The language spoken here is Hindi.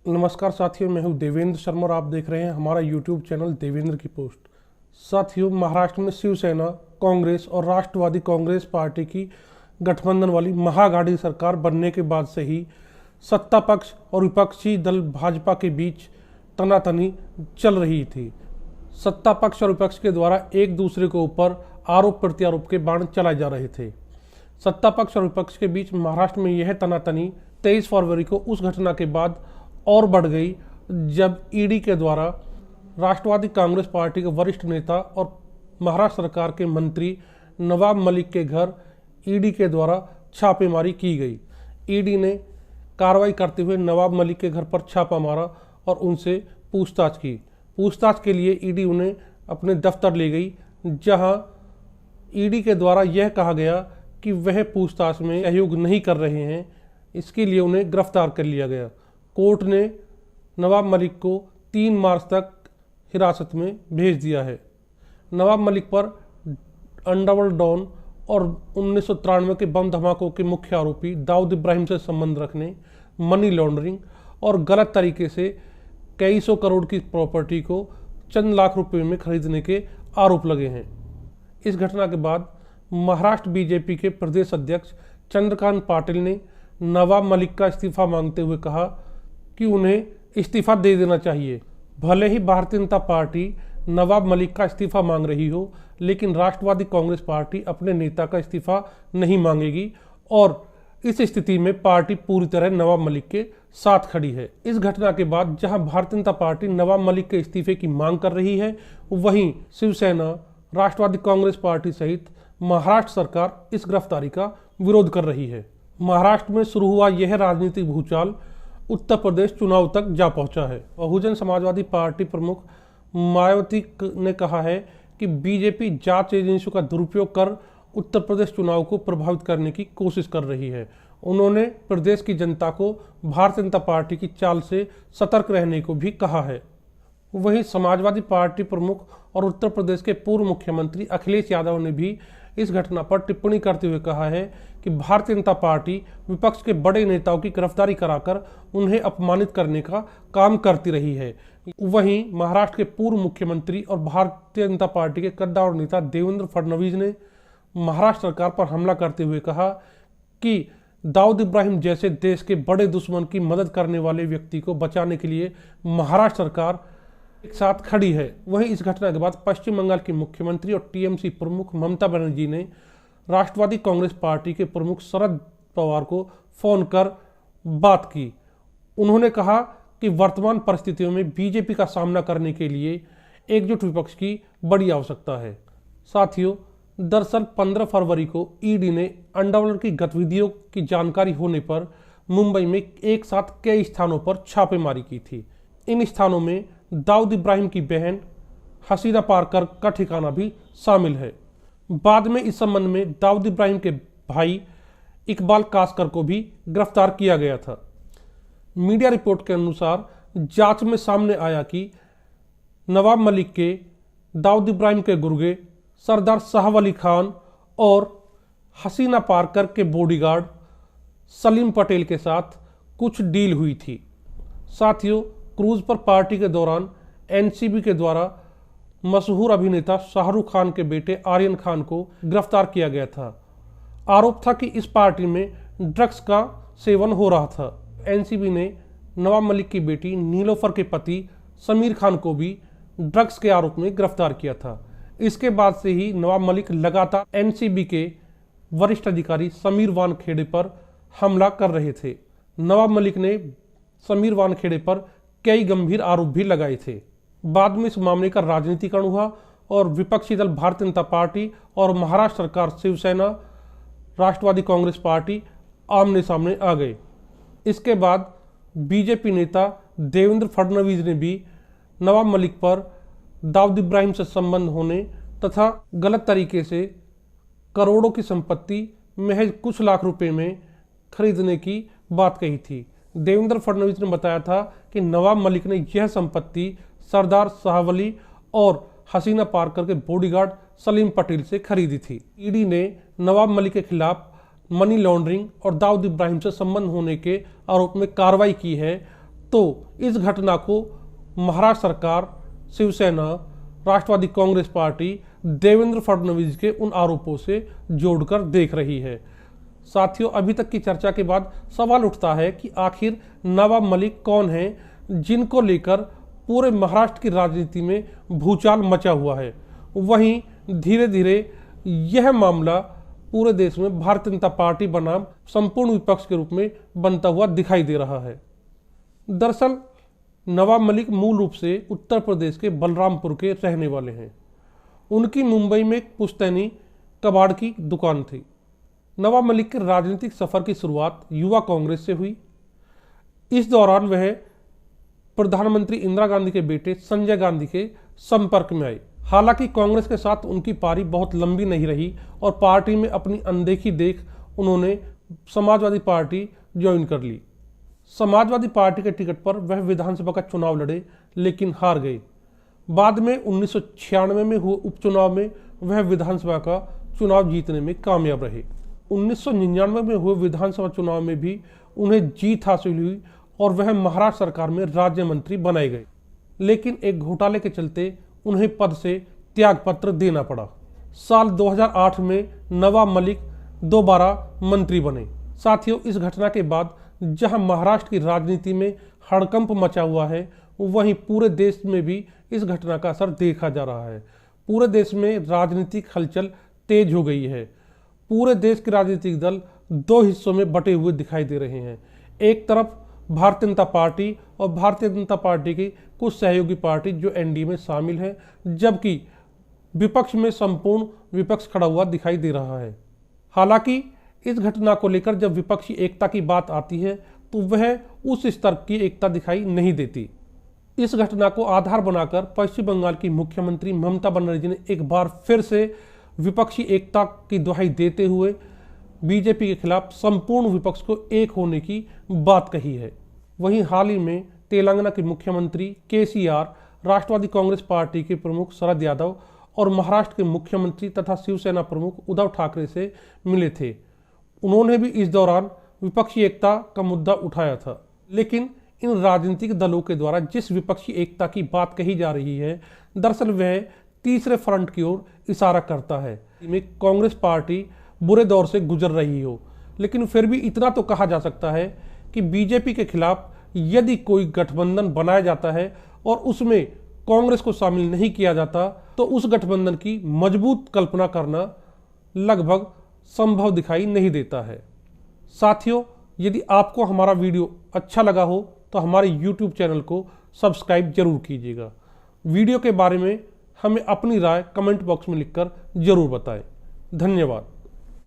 नमस्कार साथियों, मैं हूं देवेंद्र शर्मा और आप देख रहे हैं हमारा यूट्यूब चैनल देवेंद्र की पोस्ट। साथियों, महाराष्ट्र में शिवसेना, कांग्रेस और राष्ट्रवादी कांग्रेस पार्टी की गठबंधन वाली महागाड़ी सरकार बनने के बाद से ही सत्ता पक्ष और विपक्षी दल भाजपा के बीच तनातनी चल रही थी। सत्ता पक्ष और विपक्ष के द्वारा एक दूसरे के ऊपर आरोप प्रत्यारोप के बाण चलाए जा रहे थे। सत्ता पक्ष और विपक्ष के बीच महाराष्ट्र में यह तनातनी 23 फरवरी को उस घटना के बाद और बढ़ गई जब ईडी के द्वारा राष्ट्रवादी कांग्रेस पार्टी के वरिष्ठ नेता और महाराष्ट्र सरकार के मंत्री नवाब मलिक के घर ईडी के द्वारा छापेमारी की गई। ईडी ने कार्रवाई करते हुए नवाब मलिक के घर पर छापा मारा और उनसे पूछताछ की। पूछताछ के लिए ईडी उन्हें अपने दफ्तर ले गई, जहां ईडी के द्वारा यह कहा गया कि वह पूछताछ में सहयोग नहीं कर रहे हैं। इसके लिए उन्हें गिरफ्तार कर लिया गया। कोर्ट ने नवाब मलिक को 3 मार्च तक हिरासत में भेज दिया है। नवाब मलिक पर अंडरवर्ल्ड डॉन और 1993 के बम धमाकों के मुख्य आरोपी दाऊद इब्राहिम से संबंध रखने, मनी लॉन्ड्रिंग और गलत तरीके से कई सौ करोड़ की प्रॉपर्टी को चंद लाख रुपए में खरीदने के आरोप लगे हैं। इस घटना के बाद महाराष्ट्र बीजेपी के प्रदेश अध्यक्ष चंद्रकांत पाटिल ने नवाब मलिक का इस्तीफा मांगते हुए कहा कि उन्हें इस्तीफा दे देना चाहिए। भले ही भारतीय जनता पार्टी नवाब मलिक का इस्तीफा मांग रही हो, लेकिन राष्ट्रवादी कांग्रेस पार्टी अपने नेता का इस्तीफा नहीं मांगेगी और इस स्थिति में पार्टी पूरी तरह नवाब मलिक के साथ खड़ी है। इस घटना के बाद जहां भारतीय जनता पार्टी नवाब मलिक के इस्तीफे की मांग कर रही है, वहीं शिवसेना, राष्ट्रवादी कांग्रेस पार्टी सहित महाराष्ट्र सरकार इस गिरफ्तारी का विरोध कर रही है। महाराष्ट्र में शुरू हुआ यह राजनीतिक भूचाल उत्तर प्रदेश चुनाव तक जा पहुंचा है। बहुजन समाजवादी पार्टी प्रमुख मायावती ने कहा है कि बीजेपी जांच एजेंसियों का दुरुपयोग कर उत्तर प्रदेश चुनाव को प्रभावित करने की कोशिश कर रही है। उन्होंने प्रदेश की जनता को भारतीय जनता पार्टी की चाल से सतर्क रहने को भी कहा है। वहीं समाजवादी पार्टी प्रमुख और उत्तर प्रदेश के पूर्व मुख्यमंत्री अखिलेश यादव ने भी इस घटना पर टिप्पणी करते हुए कहा है कि भारतीय जनता पार्टी विपक्ष के बड़े नेताओं की गिरफ्तारी कराकर उन्हें अपमानित करने का काम करती रही है। वहीं महाराष्ट्र के पूर्व मुख्यमंत्री और भारतीय जनता पार्टी के कद्दावर नेता देवेंद्र फडणवीस ने महाराष्ट्र सरकार पर हमला करते हुए कहा कि दाऊद इब्राहिम जैसे देश के बड़े दुश्मन की मदद करने वाले व्यक्ति को बचाने के लिए महाराष्ट्र सरकार एक साथ खड़ी है। वहीं इस घटना के बाद पश्चिम बंगाल की मुख्यमंत्री और टीएमसी प्रमुख ममता बनर्जी ने राष्ट्रवादी कांग्रेस पार्टी के प्रमुख शरद पवार को फोन कर बात की। उन्होंने कहा कि वर्तमान परिस्थितियों में बीजेपी का सामना करने के लिए एकजुट विपक्ष की बड़ी आवश्यकता है। साथियों, दरअसल 15 फरवरी को ईडी ने अंडरवर्ल्ड की गतिविधियों की जानकारी होने पर मुंबई में एक साथ कई स्थानों पर छापेमारी की थी। इन स्थानों में दाऊद इब्राहिम की बहन हसीना पारकर का ठिकाना भी शामिल है। बाद में इस संबंध में दाऊद इब्राहिम के भाई इकबाल कासकर को भी गिरफ्तार किया गया था। मीडिया रिपोर्ट के अनुसार जांच में सामने आया कि नवाब मलिक के दाऊद इब्राहिम के गुर्गे सरदार साहब अली खान और हसीना पारकर के बॉडीगार्ड सलीम पटेल के साथ कुछ डील हुई थी। साथियों, क्रूज पर पार्टी के दौरान एनसीबी के द्वारा मशहूर अभिनेता शाहरुख खान के बेटे आर्यन खान को गिरफ्तार किया गया था। आरोप था कि इस पार्टी में ड्रग्स का सेवन हो रहा था। एनसीबी ने नवाब मलिक की बेटी नीलोफर के पति समीर खान को भी ड्रग्स के आरोप में गिरफ्तार किया था। इसके बाद से ही नवाब मलिक लगातार एनसीबी के वरिष्ठ अधिकारी समीर वानखेड़े पर हमला कर रहे थे। नवाब मलिक ने समीर वानखेड़े पर कई गंभीर आरोप भी लगाए थे। बाद में इस मामले का राजनीतिकरण हुआ और विपक्षी दल भारतीय जनता पार्टी और महाराष्ट्र सरकार शिवसेना, राष्ट्रवादी कांग्रेस पार्टी आमने सामने आ गए। इसके बाद बीजेपी नेता देवेंद्र फडणवीस ने भी नवाब मलिक पर दाऊद इब्राहिम से संबंध होने तथा गलत तरीके से करोड़ों की संपत्ति महज कुछ लाख रुपए में खरीदने की बात कही थी। देवेंद्र फडणवीस ने बताया था कि नवाब मलिक ने यह संपत्ति सरदार साहब अली और हसीना पारकर के बॉडीगार्ड सलीम पटेल से खरीदी थी। ईडी ने नवाब मलिक के खिलाफ मनी लॉन्ड्रिंग और दाऊद इब्राहिम से संबंध होने के आरोप में कार्रवाई की है। तो इस घटना को महाराष्ट्र सरकार, शिवसेना, राष्ट्रवादी कांग्रेस पार्टी देवेंद्र फडणवीस के उन आरोपों से जोड़कर देख रही है। साथियों, अभी तक की चर्चा के बाद सवाल उठता है कि आखिर नवाब मलिक कौन हैं जिनको लेकर पूरे महाराष्ट्र की राजनीति में भूचाल मचा हुआ है। वहीं धीरे धीरे यह मामला पूरे देश में भारतीय जनता पार्टी बनाम संपूर्ण विपक्ष के रूप में बनता हुआ दिखाई दे रहा है। दरअसल नवाब मलिक मूल रूप से उत्तर प्रदेश के बलरामपुर के रहने वाले हैं। उनकी मुंबई में एक पुश्तैनी कबाड़ की दुकान थी। नवाब मलिक के राजनीतिक सफर की शुरुआत युवा कांग्रेस से हुई। इस दौरान वह प्रधानमंत्री इंदिरा गांधी के बेटे संजय गांधी के संपर्क में आए। हालांकि कांग्रेस के साथ उनकी पारी बहुत लंबी नहीं रही और पार्टी में अपनी अनदेखी देख उन्होंने समाजवादी पार्टी ज्वाइन कर ली। समाजवादी पार्टी के टिकट पर वह विधानसभा का चुनाव लड़े, लेकिन हार गए। बाद में 1996 में हुए उपचुनाव में वह विधानसभा का चुनाव जीतने में कामयाब रहे। 1999 में हुए विधानसभा चुनाव में भी उन्हें जीत हासिल हुई और वह महाराष्ट्र सरकार में राज्य मंत्री बनाए गए। लेकिन एक घोटाले के चलते उन्हें पद से त्यागपत्र देना पड़ा। साल 2008 में नवाब मलिक दोबारा मंत्री बने। साथियों, इस घटना के बाद जहां महाराष्ट्र की राजनीति में हड़कंप मचा हुआ है, वहीं पूरे देश में भी इस घटना का असर देखा जा रहा है। पूरे देश में राजनीतिक हलचल तेज हो गई है। पूरे देश के राजनीतिक दल दो हिस्सों में बटे हुए दिखाई दे रहे हैं। एक तरफ भारतीय जनता पार्टी और भारतीय जनता पार्टी की कुछ सहयोगी पार्टी जो एनडीए में शामिल है, जबकि विपक्ष में संपूर्ण विपक्ष खड़ा हुआ दिखाई दे रहा है। हालांकि इस घटना को लेकर जब विपक्षी एकता की बात आती है तो वह उस स्तर की एकता दिखाई नहीं देती। इस घटना को आधार बनाकर पश्चिम बंगाल की मुख्यमंत्री ममता बनर्जी ने एक बार फिर से विपक्षी एकता की दुहाई देते हुए बीजेपी के खिलाफ संपूर्ण विपक्ष को एक होने की बात कही है। वहीं हाल ही में तेलंगाना के मुख्यमंत्री केसीआर, राष्ट्रवादी कांग्रेस पार्टी के प्रमुख शरद यादव और महाराष्ट्र के मुख्यमंत्री तथा शिवसेना प्रमुख उद्धव ठाकरे से मिले थे। उन्होंने भी इस दौरान विपक्षी एकता का मुद्दा उठाया था। लेकिन इन राजनीतिक दलों के द्वारा जिस विपक्षी एकता की बात कही जा रही है, दरअसल वह तीसरे फ्रंट की ओर इशारा करता है। कांग्रेस पार्टी बुरे दौर से गुजर रही हो, लेकिन फिर भी इतना तो कहा जा सकता है कि बीजेपी के खिलाफ यदि कोई गठबंधन बनाया जाता है और उसमें कांग्रेस को शामिल नहीं किया जाता, तो उस गठबंधन की मजबूत कल्पना करना लगभग संभव दिखाई नहीं देता है। साथियों, यदि आपको हमारा वीडियो अच्छा लगा हो तो हमारे YouTube चैनल को सब्सक्राइब जरूर कीजिएगा। वीडियो के बारे में हमें अपनी राय कमेंट बॉक्स में लिखकर जरूर बताएं। धन्यवाद।